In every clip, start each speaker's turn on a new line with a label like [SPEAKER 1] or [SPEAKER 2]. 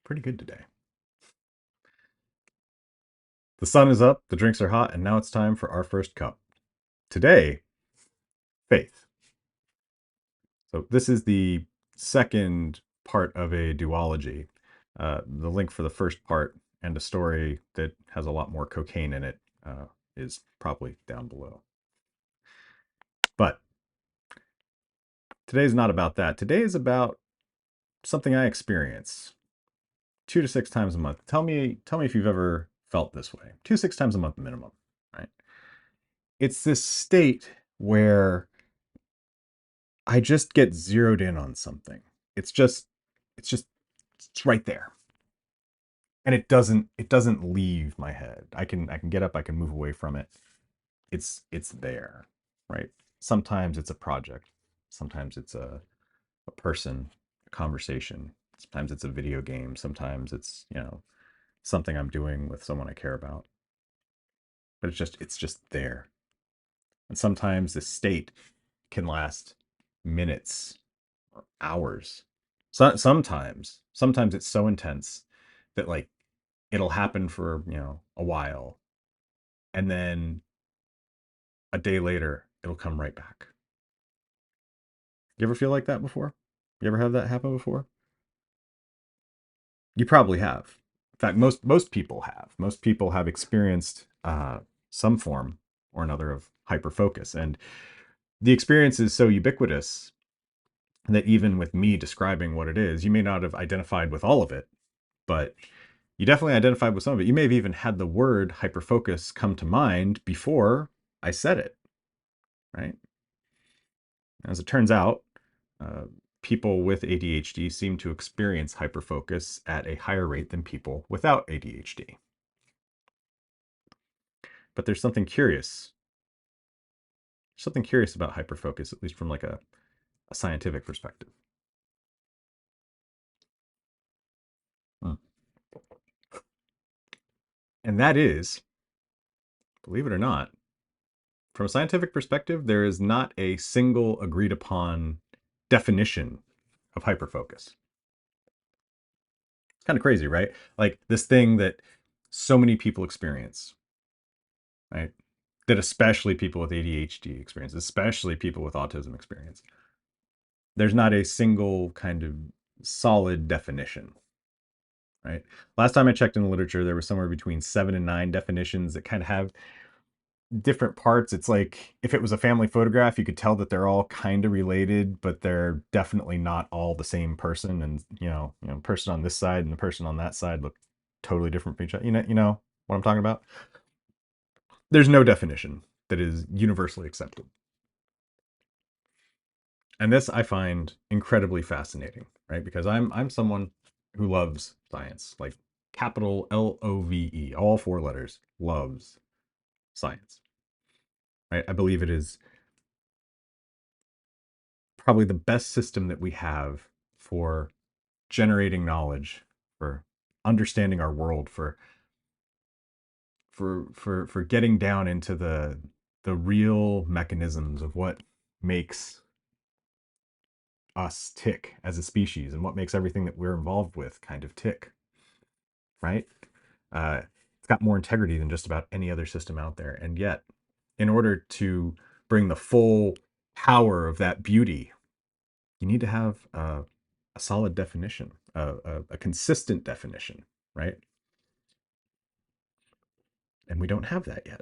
[SPEAKER 1] pretty good today. The sun is up, the drinks are hot, and now it's time for our first cup. Today, faith. So this is the second part of a duology. The link for the first part and a story that has a lot more cocaine in it is probably down below. But today's not about that. Today is about something I experience 2 to 6 times a month. Tell me if you've ever felt this way. 2 to 6 times a month minimum, right? It's this state where I just get zeroed in on something. It's just, it's just, it's right there. And it doesn't leave my head. I can get up, I can move away from it. It's there, right? Sometimes it's a project. Sometimes it's a person, a conversation. Sometimes it's a video game. Sometimes it's, something I'm doing with someone I care about. But it's just there. And sometimes this state can last minutes or hours. So, sometimes it's so intense that like it'll happen for, a while, and then a day later it'll come right back. You ever feel like that before? You ever have that happen before? You probably have. In fact, most people have. Most people have experienced some form or another of hyperfocus, and the experience is so ubiquitous that even with me describing what it is, you may not have identified with all of it, but you definitely identified with some of it. You may have even had the word hyperfocus come to mind before I said it, right? As it turns out, uh, people with ADHD seem to experience hyperfocus at a higher rate than people without ADHD. But there's something curious about hyperfocus, at least from like a scientific perspective. Hmm. And that is, believe it or not, from a scientific perspective, there is not a single agreed upon definition of hyperfocus. It's kind of crazy, right? Like this thing that so many people experience, right? That especially people with ADHD experience, especially people with autism experience. There's not a single kind of solid definition, right? Last time I checked in the literature, there was somewhere between 7 and 9 definitions that kind of have different parts. It's like if it was a family photograph, you could tell that they're all kind of related, but they're definitely not all the same person. And person on this side and the person on that side look totally different from each other. You know what I'm talking about? There's no definition that is universally accepted. And this I find incredibly fascinating, right? Because I'm someone who loves science, like capital LOVE, all 4 letters, loves science. Right? I believe it is probably the best system that we have for generating knowledge, for understanding our world, for getting down into the real mechanisms of what makes us tick as a species and what makes everything that we're involved with kind of tick, right? It's got more integrity than just about any other system out there. And yet, in order to bring the full power of that beauty, you need to have a solid definition, a consistent definition, right? And we don't have that yet.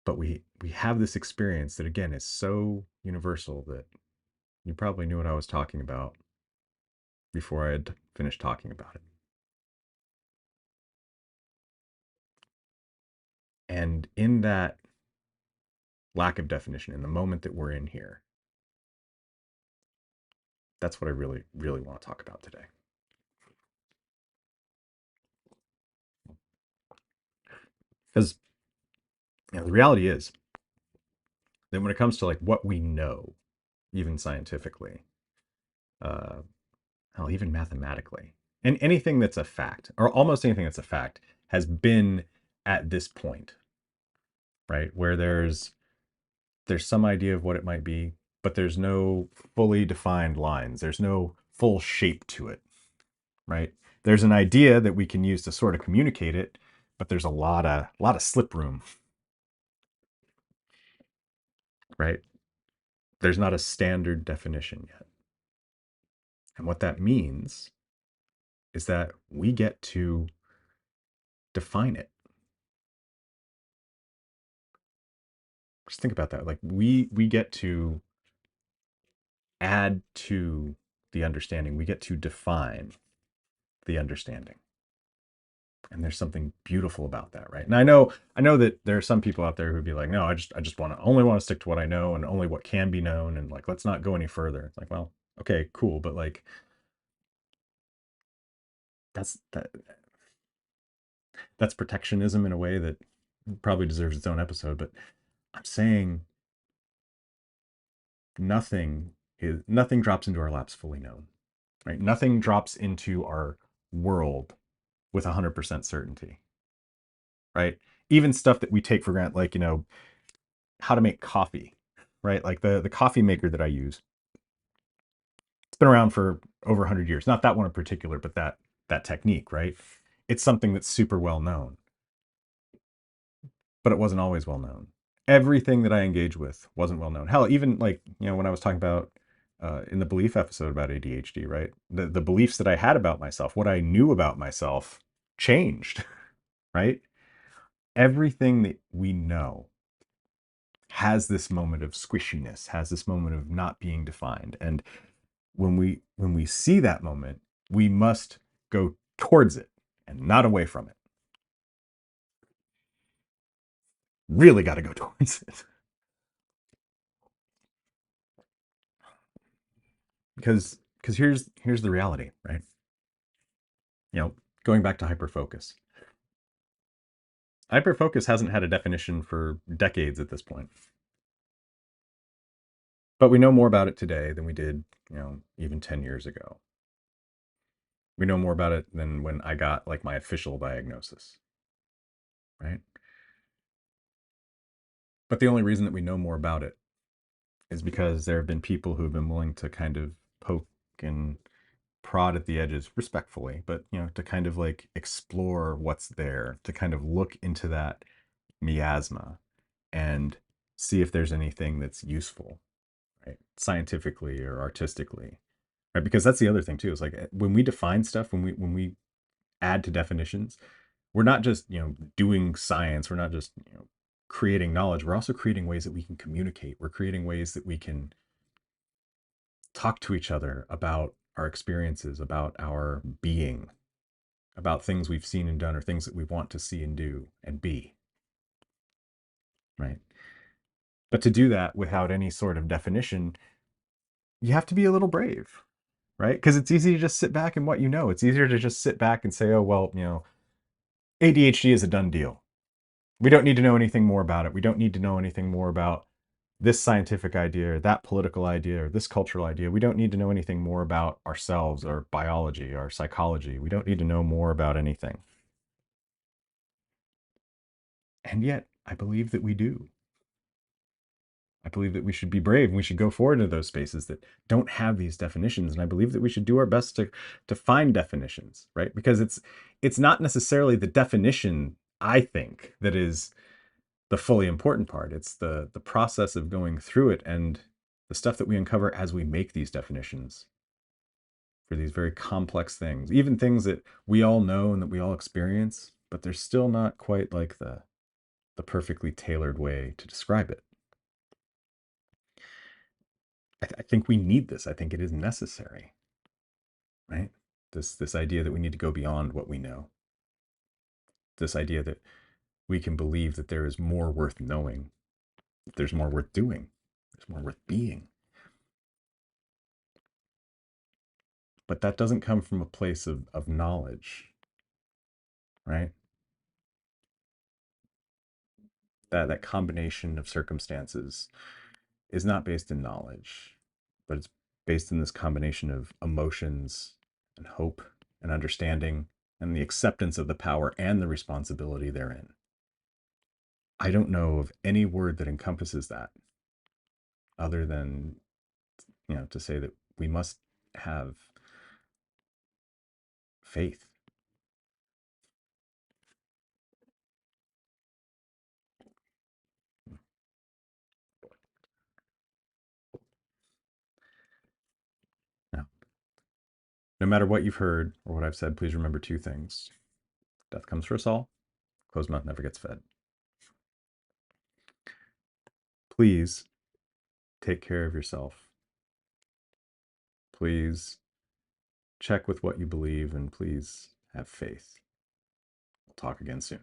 [SPEAKER 1] But we have this experience that again is so universal that you probably knew what I was talking about before I had finished talking about it. And in that lack of definition, in the moment that we're in here, that's what I really, really want to talk about today. Because the reality is that when it comes to like what we know, even scientifically, uh, hell, even mathematically, and anything that's a fact, or almost anything that's a fact, has been at this point, right? Where there's some idea of what it might be, but there's no fully defined lines. There's no full shape to it. right? There's an idea that we can use to sort of communicate it, but there's a lot of slip room, right? There's not a standard definition yet. And what that means is that we get to define it. Just think about that. Like we get to add to the understanding. We get to define the understanding. And there's something beautiful about that, right? And I know that there are some people out there who'd be like, no, I just want to stick to what I know and only what can be known, and like let's not go any further. It's like, well, okay, cool, but like that that's protectionism in a way that probably deserves its own episode. But I'm saying nothing drops into our laps fully known, right? Nothing drops into our world with 100% certainty, right? Even stuff that we take for granted, like how to make coffee, right? Like the coffee maker that I use, it's been around for over 100 years. Not that one in particular, but that technique, right? It's something that's super well known, but it wasn't always well known. Everything that I engage with wasn't well known. Hell, even like when I was talking about in the belief episode about ADHD, right? The beliefs that I had about myself, what I knew about myself, changed, right? Everything that we know has this moment of squishiness, has this moment of not being defined. And when we see that moment, we must go towards it and not away from it. Really got to go towards it. Because here's the reality, right? Going back to hyperfocus. Hyperfocus hasn't had a definition for decades at this point. But we know more about it today than we did, even 10 years ago. We know more about it than when I got like my official diagnosis, right? But the only reason that we know more about it is because there have been people who have been willing to kind of poke and prod at the edges respectfully, but to kind of like explore what's there, to kind of look into that miasma and see if there's anything that's useful, right? Scientifically or artistically, right? Because that's the other thing too, is like when we define stuff, when we add to definitions, we're not just, doing science, we're not just, creating knowledge, we're also creating ways that we can communicate. We're creating ways that we can talk to each other about our experiences, about our being, about things we've seen and done or things that we want to see and do and be, right? But to do that without any sort of definition, you have to be a little brave, right? Because it's easy to just sit back and what you know. It's easier to just sit back and say, oh, well, ADHD is a done deal. We don't need to know anything more about it. We don't need to know anything more about this scientific idea or that political idea or this cultural idea. We don't need to know anything more about ourselves, our biology, our psychology. We don't need to know more about anything. And yet, I believe that we do. I believe that we should be brave and we should go forward into those spaces that don't have these definitions. And I believe that we should do our best to find definitions, right? Because it's not necessarily the definition, I think, that is the fully important part. It's the process of going through it and the stuff that we uncover as we make these definitions for these very complex things, even things that we all know and that we all experience, but they're still not quite like the perfectly tailored way to describe it. I think we need this. I think it is necessary, right? This idea that we need to go beyond what we know. This idea that we can believe that there is more worth knowing, that there's more worth doing, there's more worth being. But that doesn't come from a place of knowledge, right? That combination of circumstances is not based in knowledge, but it's based in this combination of emotions and hope and understanding and the acceptance of the power and the responsibility therein. I don't know of any word that encompasses that other than, to say that we must have faith. Now, no matter what you've heard or what I've said, please remember two things. Death comes for us all. Closed mouth never gets fed. Please take care of yourself. Please check with what you believe, and please have faith. We'll talk again soon.